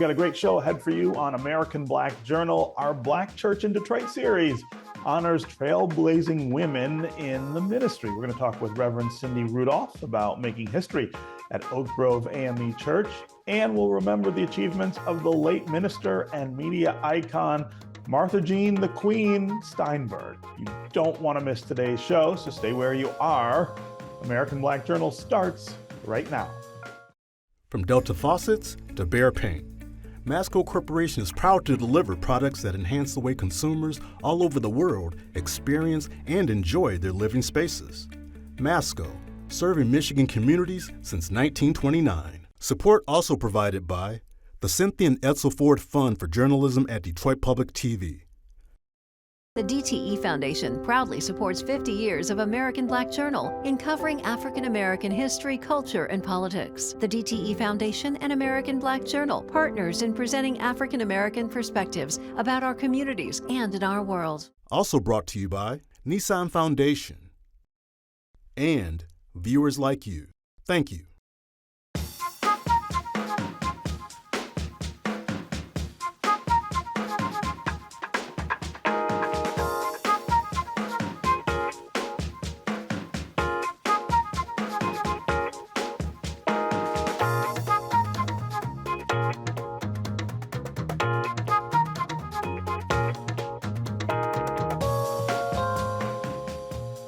We got a great show ahead for you on American Black Journal. Our Black Church in Detroit series honors trailblazing women in the ministry. We're going to talk with Reverend Cindy Rudolph about making history at Oak Grove AME Church, and we'll remember the achievements of the late minister and media icon, Martha Jean "the Queen" Steinberg. You don't want to miss today's show, so stay where you are. American Black Journal starts right now. From Delta faucets to Behr paint, Masco Corporation is proud to deliver products that enhance the way consumers all over the world experience and enjoy their living spaces. Masco, serving Michigan communities since 1929. Support also provided by the Cynthia and Edsel Ford Fund for Journalism at Detroit Public TV. The DTE Foundation proudly supports 50 years of American Black Journal in covering African American history, culture, and politics. The DTE Foundation and American Black Journal partners in presenting African American perspectives about our communities and in our world. Also brought to you by Nissan Foundation and viewers like you. Thank you.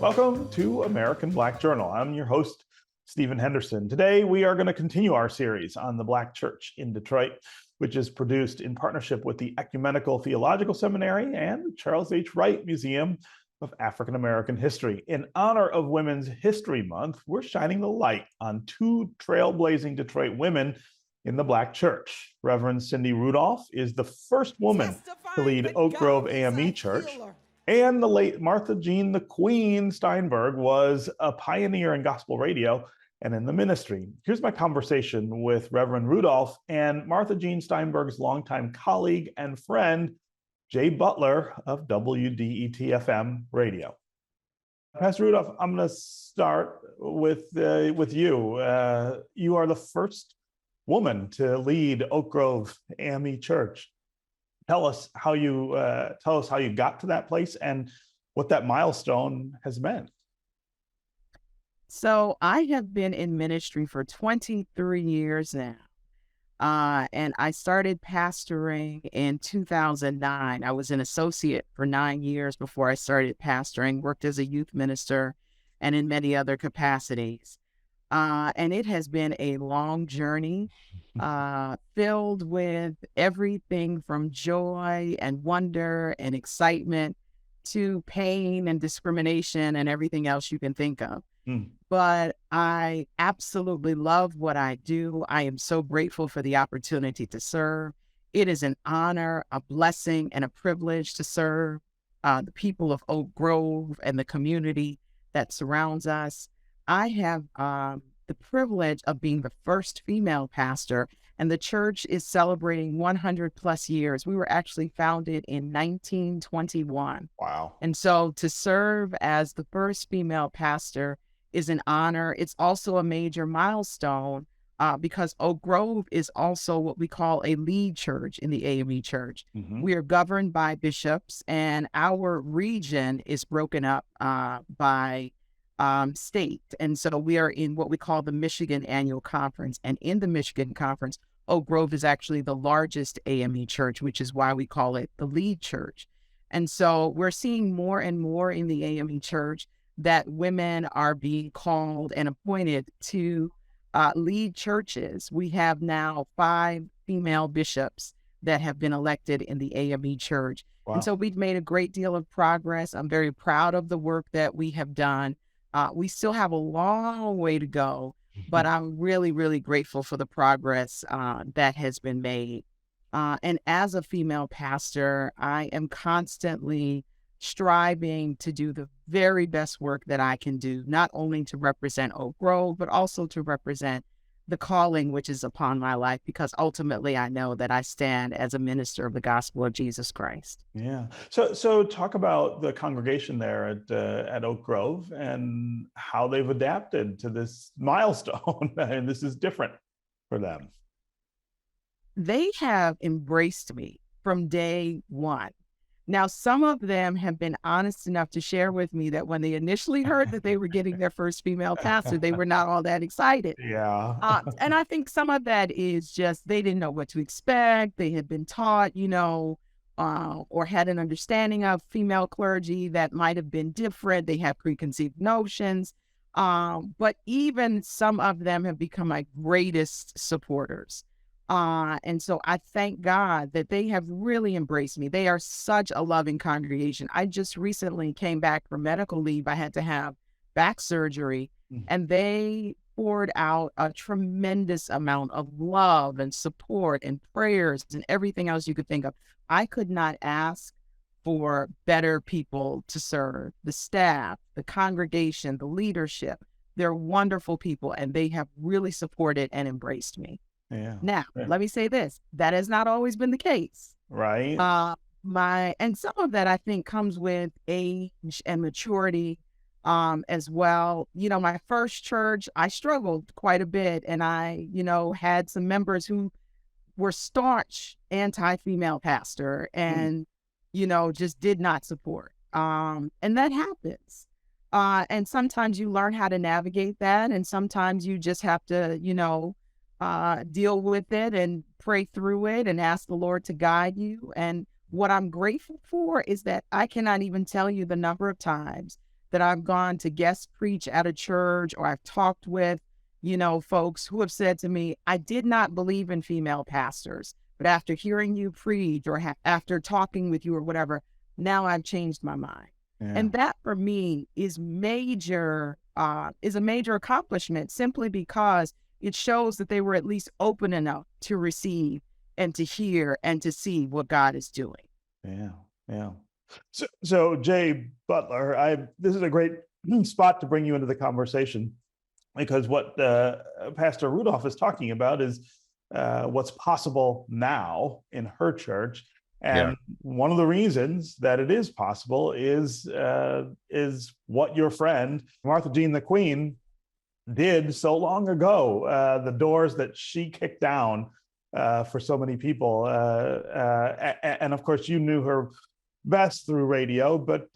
Welcome to American Black Journal. I'm your host, Stephen Henderson. Today, we are going to continue our series on the Black Church in Detroit, which is produced in partnership with the Ecumenical Theological Seminary and the Charles H. Wright Museum of African American History. In honor of Women's History Month, we're shining the light on two trailblazing Detroit women in the Black Church. Reverend Cindy Rudolph is the first woman to lead Oak Grove AME Church. And the late Martha Jean "the Queen" Steinberg was a pioneer in gospel radio and in the ministry. Here's my conversation with Reverend Rudolph and Martha Jean Steinberg's longtime colleague and friend, Jay Butler of WDET-FM radio. Pastor Rudolph, I'm going to start with you. You are the first woman to lead Oak Grove AME Church. Tell us how you got to that place and what that milestone has meant. So I have been in ministry for 23 years now. And I started pastoring in 2009. I was an associate for 9 years before I started pastoring, worked as a youth minister and in many other capacities. And it has been a long journey, filled with everything from joy and wonder and excitement to pain and discrimination and everything else you can think of. But I absolutely love what I do. I am so grateful for the opportunity to serve. It is an honor, a blessing, and a privilege to serve the people of Oak Grove and the community that surrounds us. I have the privilege of being the first female pastor, and the church is celebrating 100 plus years. We were actually founded in 1921. Wow. And so to serve as the first female pastor is an honor. It's also a major milestone because Oak Grove is also what we call a lead church in the AME Church. We are governed by bishops, and our region is broken up by state. And so we are in what we call the Michigan Annual Conference. And in the Michigan Conference, Oak Grove is actually the largest AME church, which is why we call it the lead church. And so we're seeing more and more in the AME church that women are being called and appointed to lead churches. We have now 5 female bishops that have been elected in the AME church. Wow. And so we've made a great deal of progress. I'm very proud of the work that we have done. We still have a long way to go, but I'm really, really grateful for the progress that has been made. And as a female pastor, I am constantly striving to do the very best work that I can do, not only to represent Oak Grove, but also to represent the calling which is upon my life, because ultimately I know that I stand as a minister of the gospel of Jesus Christ. Yeah. So talk about the congregation there at Oak Grove and how they've adapted to this milestone. And this is different for them. they have embraced me from day one. Now, some of them have been honest enough to share with me that when they initially heard that they were getting their first female pastor, they were not all that excited. Yeah. And I think some of that is just they didn't know what to expect. They had been taught, or had an understanding of female clergy that might have been different. They have preconceived notions. But even some of them have become my greatest supporters. And so I thank God that they have really embraced me. They are such a loving congregation. I just recently came back from medical leave. I had to have back surgery, and they poured out a tremendous amount of love and support and prayers and everything else you could think of. I could not ask for better people to serve. The staff, the congregation, the leadership, they're wonderful people, and they have really supported and embraced me. Yeah. Now, let me say this, that has not always been the case. Right. And some of that I think comes with age and maturity as well. My first church, I struggled quite a bit, and I, had some members who were staunch anti-female pastor and, just did not support. And that happens. And sometimes you learn how to navigate that, and sometimes you just have to, deal with it and pray through it and ask the Lord to guide you. And what I'm grateful for is that I cannot even tell you the number of times that I've gone to guest preach at a church, or I've talked with, folks who have said to me, I did not believe in female pastors, but after hearing you preach or after talking with you or whatever, now I've changed my mind. Yeah. And that for me is a major accomplishment, simply because it shows that they were at least open enough to receive and to hear and to see what God is doing. Yeah. So Jay Butler, this is a great spot to bring you into the conversation, because what Pastor Rudolph is talking about is what's possible now in her church. And one of the reasons that it is possible is what your friend, Martha Jean the Queen, did so long ago, the doors that she kicked down for so many people. And of course, you knew her best through radio, but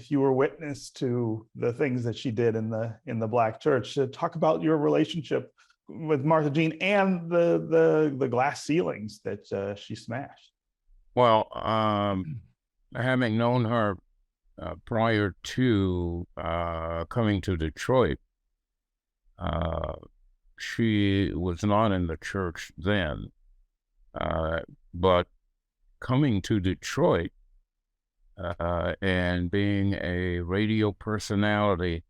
you were witness to the things that she did in the Black church. Talk about your relationship with Martha Jean and the glass ceilings that she smashed. Well, having known her prior to coming to Detroit, she was not in the church then, but coming to Detroit and being a radio personality,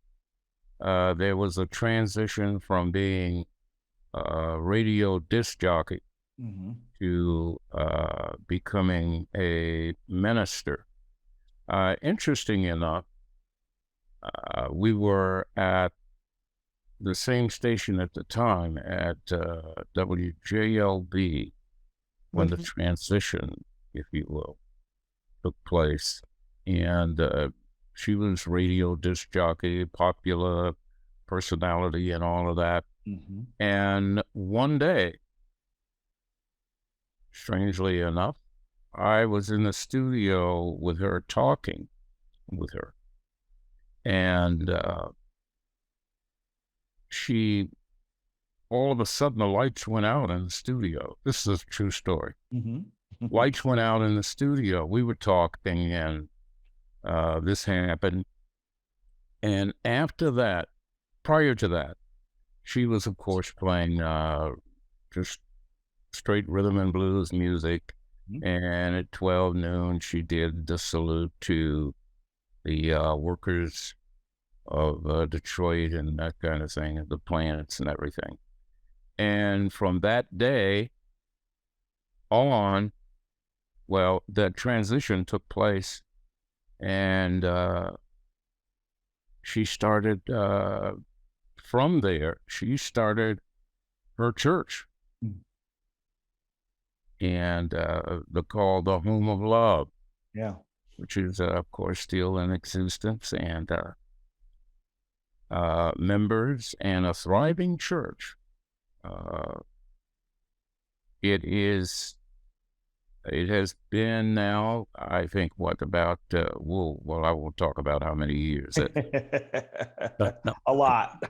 there was a transition from being a radio disc jockey to becoming a minister. Interesting enough, we were at the same station at the time at WJLB when the transition, if you will, took place. And she was radio disc jockey, popular personality and all of that. And one day, strangely enough, I was in the studio with her, talking with her. And all of a sudden, the lights went out in the studio. This is a true story. Lights went out in the studio. We were talking, and this happened. And after that, prior to that, she was, of course, playing just straight rhythm and blues music. And at 12 noon, she did the salute to the workers of Detroit and that kind of thing, the plants and everything. And from that day on, well, that transition took place, and she started, from there, she started her church. And they're called the Home of Love, which is, of course, still in existence, and members and a thriving church. it has been now, I think, about, I won't talk about how many years. A lot.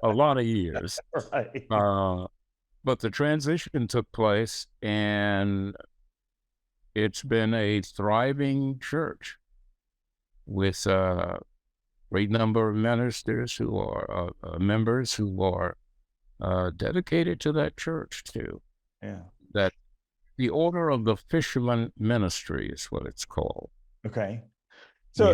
A lot of years. Right. But the transition took place, and it's been a thriving church with a great number of ministers who are members who are dedicated to that church too. Yeah. That the Order of the Fisherman Ministry is what it's called. Okay. So,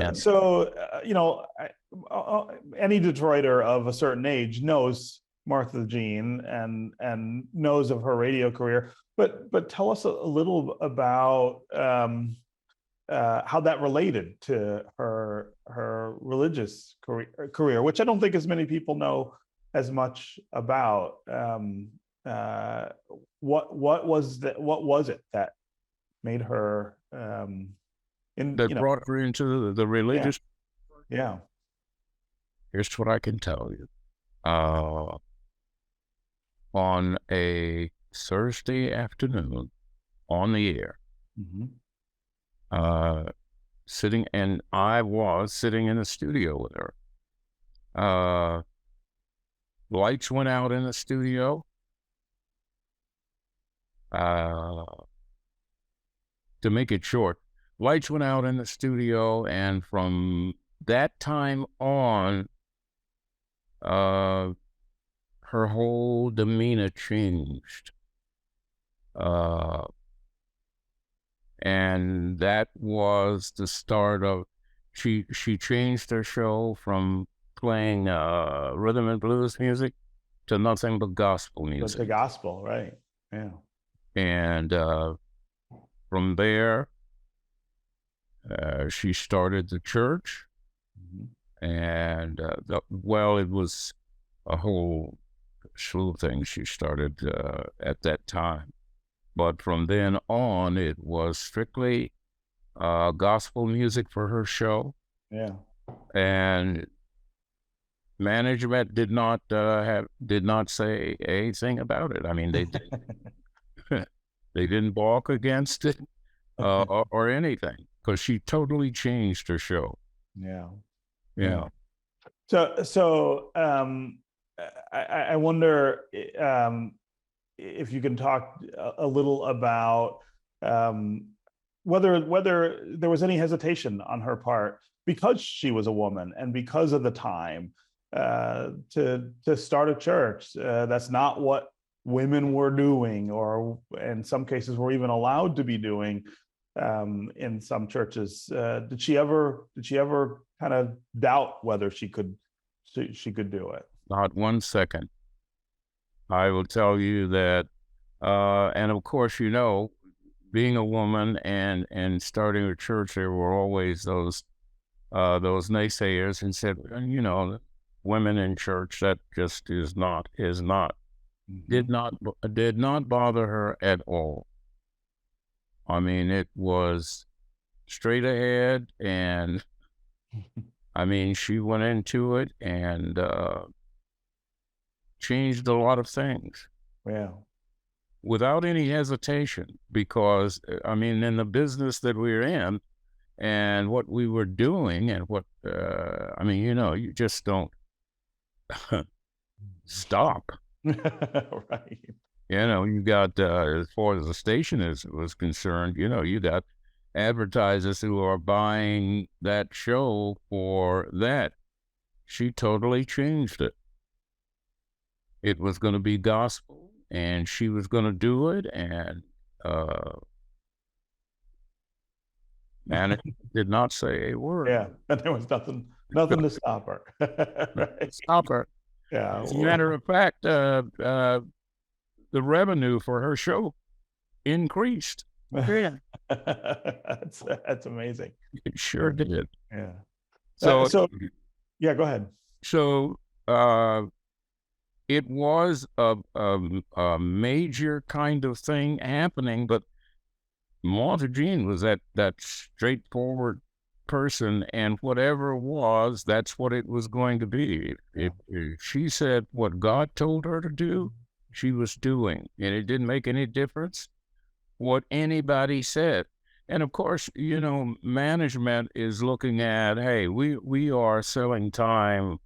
any Detroiter of a certain age knows Martha Jean and knows of her radio career, but tell us a little about how that related to her religious career, which I don't think as many people know as much about. What was it that made her brought her into the religious? Yeah. Here's what I can tell you. On a Thursday afternoon, on the air, I was sitting in the studio with her. Lights went out in the studio. To make it short, lights went out in the studio, and from that time on, her whole demeanor changed. And that was the start of, she changed her show from playing rhythm and blues music to nothing but gospel music. The gospel, right? Yeah. And from there, she started the church, and it was a whole slew of things she started at that time. But from then on, it was strictly gospel music for her show. Yeah. And management did not say anything about it. I mean, they didn't balk against it or anything, because she totally changed her show. Yeah. So I wonder if you can talk a little about whether there was any hesitation on her part, because she was a woman and because of the time, to start a church. That's not what women were doing, or in some cases were even allowed to be doing in some churches. Did she ever kind of doubt whether she could do it? Not 1 second. I will tell you that, and of course, being a woman and starting a church, there were always those naysayers and said, women in church, that just is not. Did not bother her at all. I mean, it was straight ahead, and I mean, she went into it and changed a lot of things. Yeah. Without any hesitation, because I mean, in the business that we're in and what we were doing and what, you just don't stop. Right. You got, as far as the station was concerned, you got advertisers who are buying that show for that. She totally changed it. It was going to be gospel, and she was going to do it, and it did not say a word. Yeah, and there was nothing to stop her. Right. Stop her. Yeah. As a matter of fact, the revenue for her show increased. Yeah. That's amazing. It sure did. Yeah. So yeah, go ahead. So it was a major kind of thing happening, but Martha Jean was that straightforward person, and whatever it was, that's what it was going to be. If she said what God told her to do, she was doing, and it didn't make any difference what anybody said. And of course, management is looking at, hey, we are selling time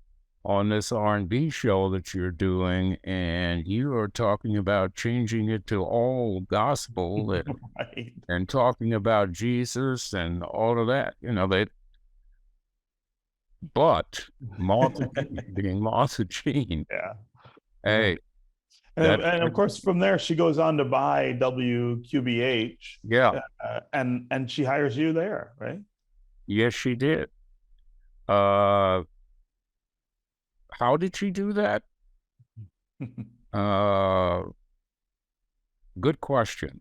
on this R&B show that you're doing, and you are talking about changing it to all gospel and, Right. and talking about Jesus and all of that. But Martha, being Martha Jean, Yeah. hey, And of course, from there, she goes on to buy WQBH. Yeah. And she hires you there, right? Yes, she did. How did she do that? Good question.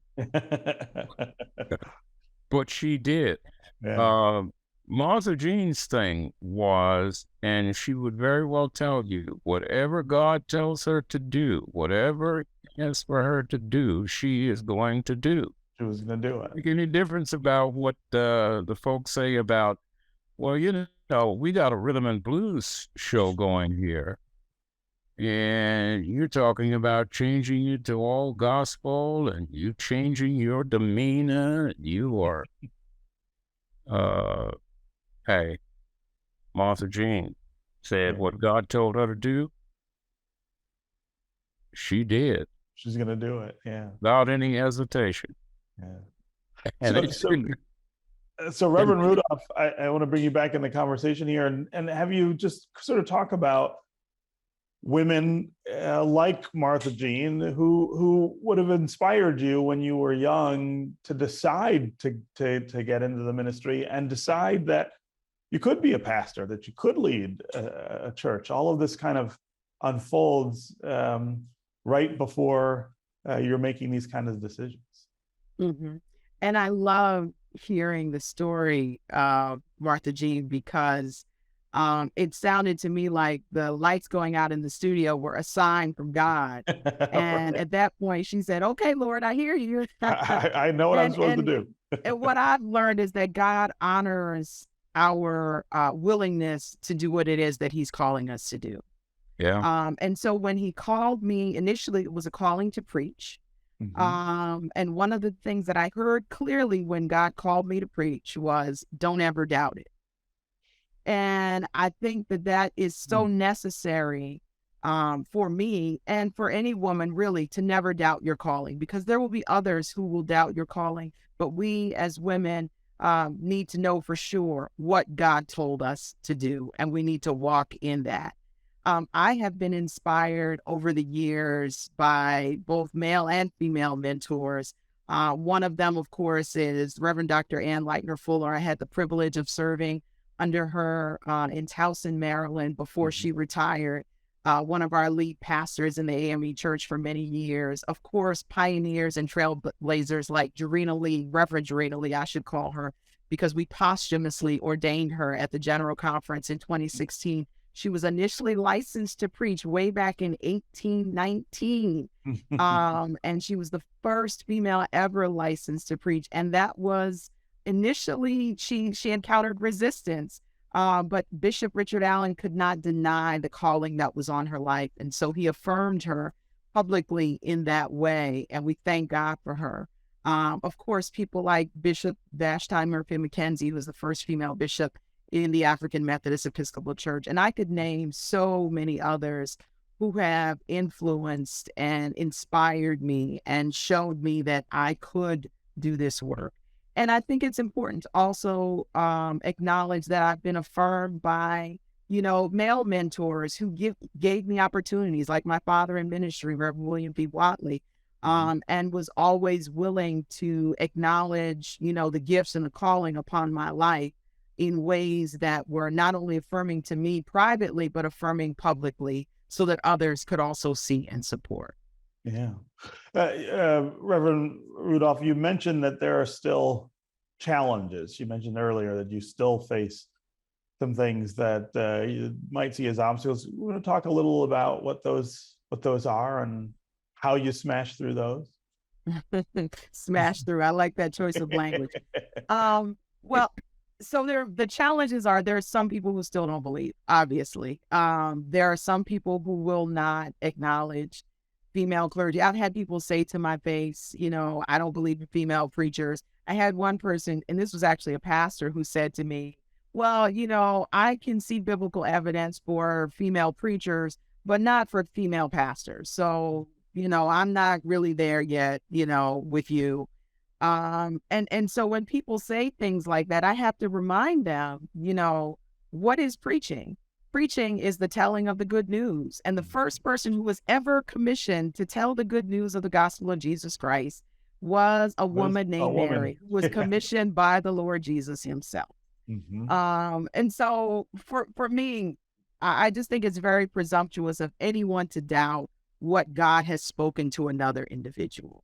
But she did. Yeah. Martha Jean's thing was, and she would very well tell you, whatever God tells her to do, whatever he has for her to do, she is going to do. She was going to do it. Make any difference about what the folks say about, well, we got a rhythm and blues show going here, and you're talking about changing it to all gospel, and you changing your demeanor, and you are, hey, Martha Jean said what God told her to do. She did. She's going to do it. Yeah. Without any hesitation. Yeah. And so Reverend Rudolph, I want to bring you back in the conversation here and have you just sort of talk about women like Martha Jean who would have inspired you when you were young to decide to get into the ministry and decide that you could be a pastor, that you could lead a church. All of this kind of unfolds right before you're making these kind of decisions. Mm-hmm. And I love hearing the story of Martha Jean because it sounded to me like the lights going out in the studio were a sign from God. And at that point, she said, okay, Lord, I hear you. I know what I'm supposed to do. And what I've learned is that God honors our willingness to do what it is that he's calling us to do. Yeah. And so when he called me, initially it was a calling to preach. Mm-hmm. And one of the things that I heard clearly when God called me to preach was, don't ever doubt it. And I think that is so necessary for me and for any woman really to never doubt your calling, because there will be others who will doubt your calling. But we as women need to know for sure what God told us to do, and we need to walk in that. I have been inspired over the years by both male and female mentors. One of them, of course, is Reverend Dr. Ann Lightner Fuller. I had the privilege of serving under her in Towson, Maryland, before she retired. One of our lead pastors in the AME Church for many years. Of course, pioneers and trailblazers like Jarena Lee, Reverend Jarena Lee, I should call her, because we posthumously ordained her at the General Conference in 2016. She was initially licensed to preach way back in 1819. And she was the first female ever licensed to preach. And that was initially, she encountered resistance. But Bishop Richard Allen could not deny the calling that was on her life. And so he affirmed her publicly in that way. And we thank God for her. Of course, people like Bishop Vashti Murphy McKenzie, who was the first female bishop in the African Methodist Episcopal Church. And I could name so many others who have influenced and inspired me and showed me that I could do this work. And I think it's important to also acknowledge that I've been affirmed by, male mentors who gave me opportunities, like my father in ministry, Reverend William B. Watley, and was always willing to acknowledge, the gifts and the calling upon my life in ways that were not only affirming to me privately, but affirming publicly so that others could also see and support. Yeah. Reverend Rudolph, you mentioned that there are still challenges. You mentioned earlier that you still face some things that you might see as obstacles. We're going to talk a little about what those are and how you smash through those. Smash through. I like that choice of language. Well, so the challenges are, there are some people who still don't believe, obviously. There are some people who will not acknowledge female clergy. I've had people say to my face, I don't believe in female preachers. I had one person, and this was actually a pastor, who said to me, well, I can see biblical evidence for female preachers, but not for female pastors. So, I'm not really there yet, with you. And so when people say things like that, I have to remind them, what is preaching? Preaching is the telling of the good news. And the first person who was ever commissioned to tell the good news of the gospel of Jesus Christ was a woman named Mary, who was commissioned by the Lord Jesus himself. And so for me, I just think it's very presumptuous of anyone to doubt what God has spoken to another individual,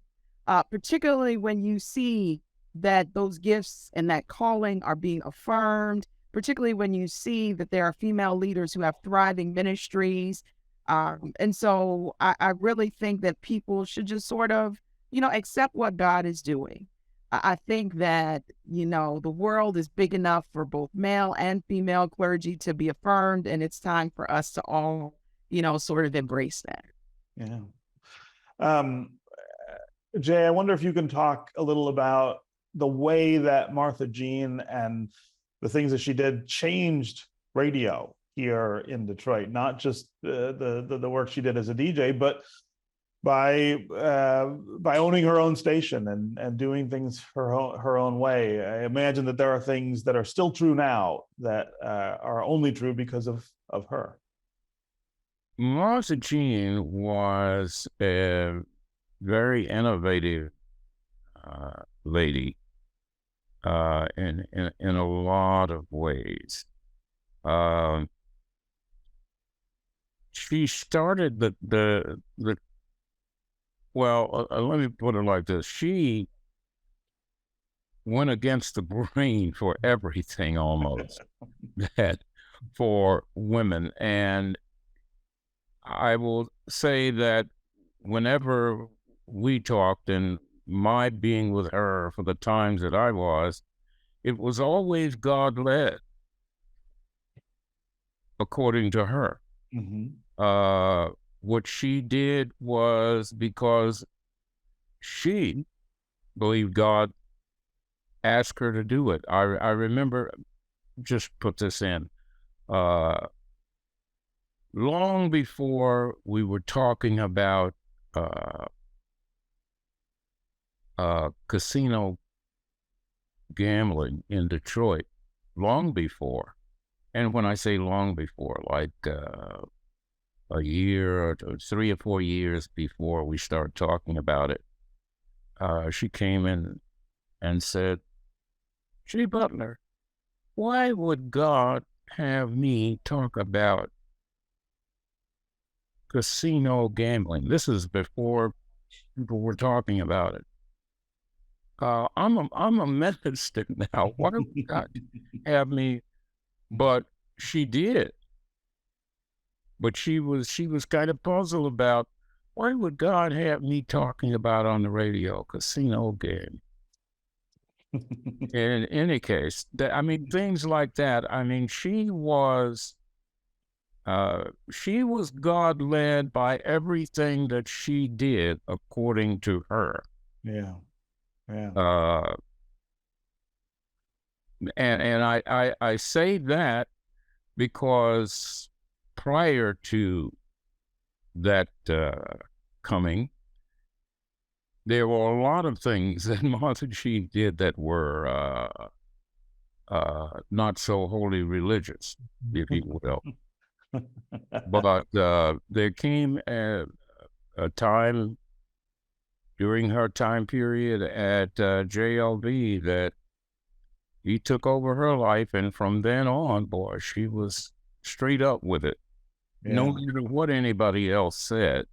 particularly when you see that those gifts and that calling are being affirmed, particularly when you see that there are female leaders who have thriving ministries. And so I really think that people should just sort of, accept what God is doing. I think that, the world is big enough for both male and female clergy to be affirmed, and it's time for us to all, sort of embrace that. Yeah. Jay, I wonder if you can talk a little about the way that Martha Jean and the things that she did changed radio here in Detroit, not just the work she did as a DJ, but by owning her own station and doing things her own way. I imagine that there are things that are still true now that are only true because of her. Martha Jean was a very innovative lady in a lot of ways. She started let me put it like this. She went against the grain for everything almost that for women. And I will say that whenever we talked, and my being with her for the times that I was, it was always God-led, according to her. What she did was because she believed God asked her to do it. I remember, just put this in, long before we were talking about casino gambling in Detroit, long before, and when I say long before, like a year or 3 or 4 years before we started talking about it, she came in and said, "Gee, Butler, why would God have me talk about casino gambling?" This is before people were talking about it. I'm a Methodist now. Why would God have me? But she did. But she was kind of puzzled about, why would God have me talking about on the radio casino game? In any case, things like that. She was God-led by everything that she did, according to her. Yeah. And I say that because prior to that coming, there were a lot of things that Martha Jean did that were not so wholly religious, if you will. But there came a time during her time period at JLB that he took over her life, and from then on, boy, she was straight up with it. Yeah. No matter what anybody else said,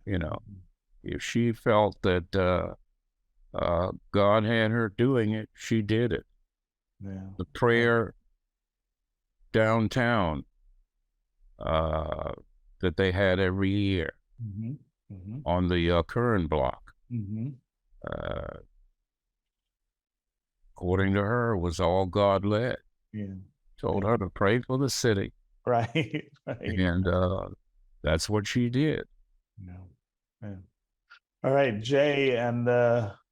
if she felt that God had her doing it, she did it. Yeah. The prayer downtown that they had every year on the Curran block, according to her, was all God-led. Yeah. Told her to pray for the city. Right. And that's what she did. Yeah. Yeah. All right, Jay and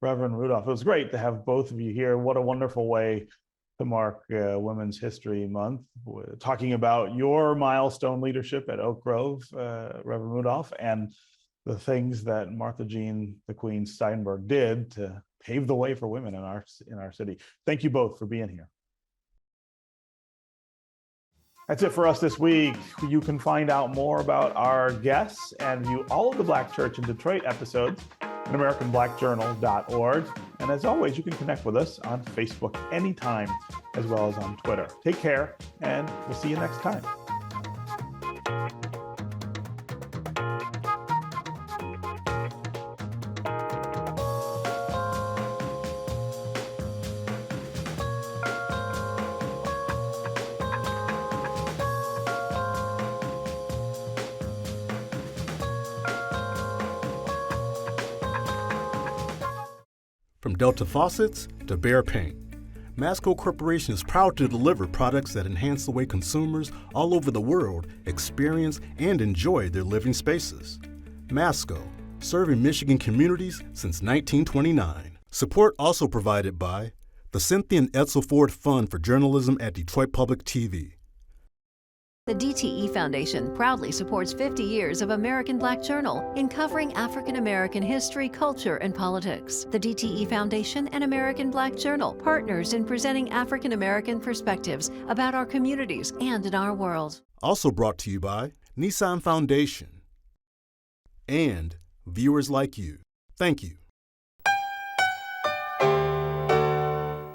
Reverend Rudolph, it was great to have both of you here. What a wonderful way to mark Women's History Month. We're talking about your milestone leadership at Oak Grove, Reverend Rudolph, and the things that Martha Jean, the Queen Steinberg, did to pave the way for women in our city. Thank you both for being here. That's it for us this week. You can find out more about our guests and view all of the Black Church in Detroit episodes at AmericanBlackJournal.org. And as always, you can connect with us on Facebook anytime, as well as on Twitter. Take care, and we'll see you next time. From Delta faucets to Behr paint, Masco Corporation is proud to deliver products that enhance the way consumers all over the world experience and enjoy their living spaces. Masco, serving Michigan communities since 1929. Support also provided by the Cynthia and Edsel Ford Fund for Journalism at Detroit Public TV. The DTE Foundation proudly supports 50 years of American Black Journal in covering African American history, culture, and politics. The DTE Foundation and American Black Journal partners in presenting African American perspectives about our communities and in our world. Also brought to you by Nissan Foundation and viewers like you. Thank you.